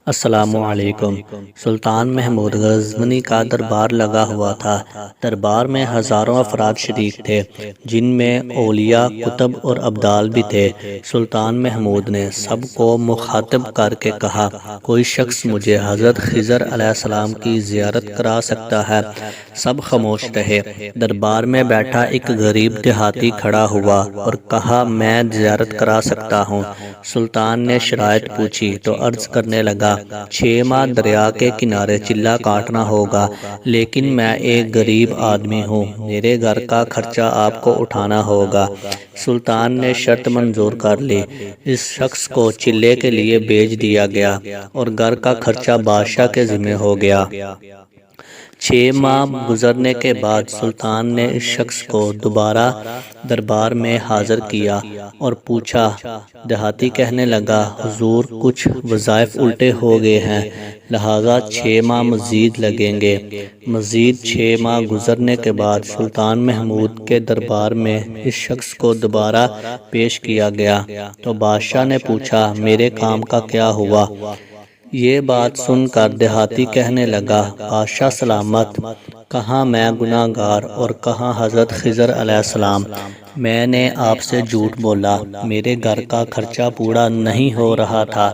السلام علیکم۔ سلطان محمود غزنوی کا دربار لگا ہوا تھا۔ دربار میں ہزاروں افراد شریک تھے، جن میں اولیاء، کتب اور ابدال بھی تھے۔ سلطان محمود نے سب کو مخاطب کر کے کہا، کوئی شخص مجھے حضرت خضر علیہ السلام کی زیارت کرا سکتا ہے؟ سب خاموش رہے۔ دربار میں بیٹھا ایک غریب دیہاتی کھڑا ہوا اور کہا، میں زیارت کرا سکتا ہوں۔ سلطان نے شرائط پوچھی تو عرض کرنے لگا، 6 ماہ دریا کے کنارے چلہ کاٹنا ہوگا، لیکن میں ایک غریب آدمی ہوں، میرے گھر کا خرچہ آپ کو اٹھانا ہوگا۔ سلطان نے شرط منظور کر لی۔ اس شخص کو چلے کے لیے بھیج دیا گیا اور گھر کا خرچہ بادشاہ کے ذمہ ہو گیا۔ 6 ماہ گزرنے کے بعد سلطان نے اس شخص کو دوبارہ دربار میں حاضر کیا اور پوچھا۔ دیہاتی کہنے لگا، حضور، کچھ وظائف الٹے ہو گئے ہیں، لہذا 6 ماہ مزید لگیں گے۔ مزید 6 ماہ گزرنے کے بعد سلطان محمود کے دربار میں اس شخص کو دوبارہ پیش کیا گیا تو بادشاہ نے پوچھا، میرے کام کا کیا ہوا؟ یہ بات سن کر دیہاتی کہنے لگا، بادشاہ سلامت، کہاں میں گناہ گار اور کہاں حضرت خضر علیہ السلام۔ میں نے آپ سے جھوٹ بولا، میرے گھر کا خرچہ پورا نہیں ہو رہا تھا،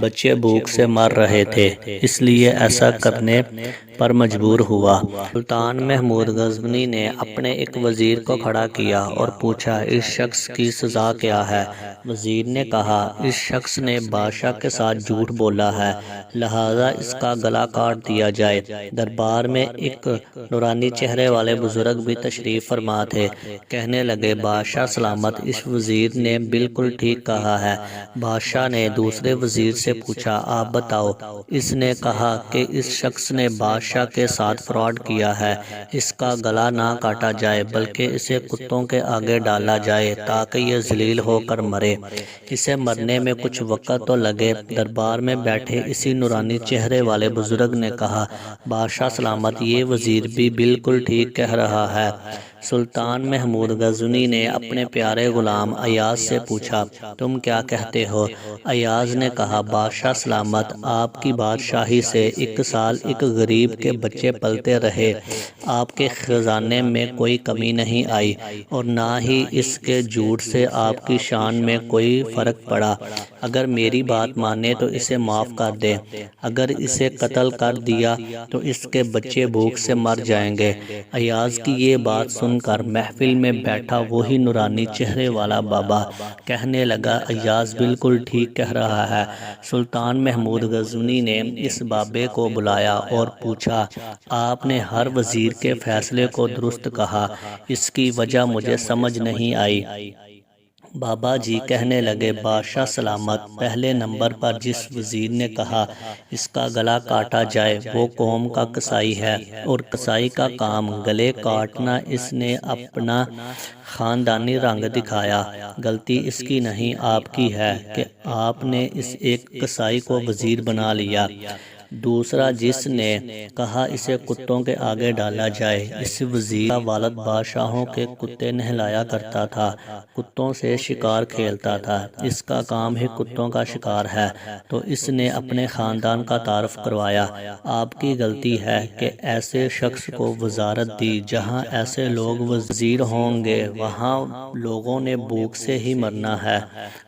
بچے بھوک سے مر رہے تھے، اس لیے ایسا کرنے پر مجبور ہوا۔ سلطان محمود غزنوی نے اپنے ایک وزیر کو کھڑا کیا اور پوچھا، اس شخص کی سزا کیا ہے؟ وزیر نے کہا، اس شخص نے بادشاہ کے ساتھ جھوٹ بولا ہے، لہذا اس کا گلا کاٹ دیا جائے۔ دربار میں ایک نورانی چہرے والے بزرگ بھی تشریف فرما تھے۔ کہنے لگے، بادشاہ سلامت، اس وزیر نے بالکل ٹھیک کہا ہے۔ بادشاہ نے دوسرے وزیر سے پوچھا، آپ بتاؤ۔ اس نے کہا کہ اس شخص نے بادشاہ کے ساتھ فراڈ کیا ہے، اس کا گلا نہ کاٹا جائے بلکہ اسے کتوں کے آگے ڈالا جائے تاکہ یہ ذلیل ہو کر مرے۔ اسے مرنے میں کچھ وقت تو لگے۔ دربار میں بیٹھے اسی نورانی چہرے والے بزرگ نے کہا، بادشاہ سلامت، یہ وزیر بھی بالکل ٹھیک کہہ رہا ہے۔ سلطان محمود غزنوی نے اپنے پیارے غلام ایاز سے پوچھا، تم کیا کہتے ہو؟ ایاز نے کہا، بادشاہ سلامت، آپ کی بادشاہی سے 1 سال ایک غریب کے بچے پلتے رہے، آپ کے خزانے میں کوئی کمی نہیں آئی اور نہ ہی اس کے جھوٹ سے آپ کی شان میں کوئی فرق پڑا۔ اگر میری بات مانے تو اسے معاف کر دیں، اگر اسے قتل کر دیا تو اس کے بچے بھوک سے مر جائیں گے۔ ایاز کی یہ بات سن کر محفل میں بیٹھا وہی نورانی چہرے والا بابا کہنے لگا، ایاز بالکل ٹھیک کہہ رہا ہے۔ سلطان محمود غزنوی نے اس بابے کو بلایا اور پوچھا، آپ نے ہر وزیر کے فیصلے کو درست کہا، اس کی وجہ مجھے سمجھ نہیں آئی۔ بابا جی کہنے لگے، بادشاہ سلامت، پہلے نمبر پر جس وزیر نے کہا اس کا گلا کاٹا جائے وہ قوم کا قصائی ہے، اور قصائی کا کام گلے کاٹنا، اس نے اپنا خاندانی رنگ دکھایا۔ غلطی اس کی نہیں، آپ کی ہے کہ آپ نے اس ایک قصائی کو وزیر بنا لیا۔ دوسرا جس نے کہا اسے کتوں کے آگے ڈالا جائے، اس وزیر کا والد بادشاہوں کے کتے نہلایا کرتا تھا، کتوں سے شکار کھیلتا تھا، اس کا کام ہی کتوں کا شکار ہے، تو اس نے اپنے خاندان کا تعارف کروایا۔ آپ کی غلطی ہے کہ ایسے شخص کو وزارت دی، جہاں ایسے لوگ وزیر ہوں گے وہاں لوگوں نے بھوک سے ہی مرنا ہے۔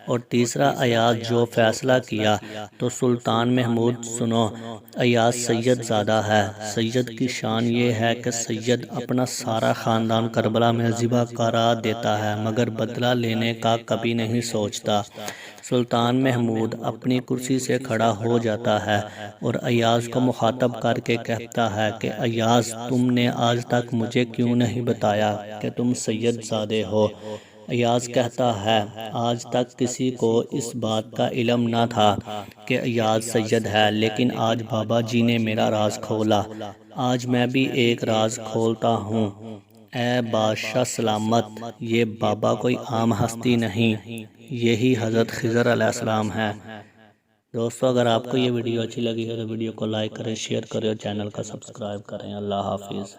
اور تیسرا ایاز جو فیصلہ کیا، تو سلطان محمود سنو، ایاز سید زادہ ہے۔ سید کی شان یہ ہے کہ سید اپنا سارا خاندان کربلا میں ذبح کرا دیتا ہے مگر بدلہ لینے کا کبھی نہیں سوچتا۔ سلطان محمود اپنی کرسی سے کھڑا ہو جاتا ہے اور ایاز کو مخاطب کر کے کہتا ہے کہ ایاز، تم نے آج تک مجھے کیوں نہیں بتایا کہ تم سید زادے ہو؟ ایاز کہتا ہے، آج تک کسی کو اس بات کا علم نہ تھا کہ ایاز سید ہے، لیکن آج بابا جی نے میرا راز کھولا، آج میں بھی ایک راز کھولتا ہوں۔ اے بادشاہ سلامت، یہ بابا کوئی عام ہستی نہیں، یہی حضرت خضر علیہ السلام ہے۔ دوستو، اگر آپ کو یہ ویڈیو اچھی لگی ہے تو ویڈیو کو لائک کریں، شیئر کریں اور چینل کا سبسکرائب کریں۔ اللہ حافظ۔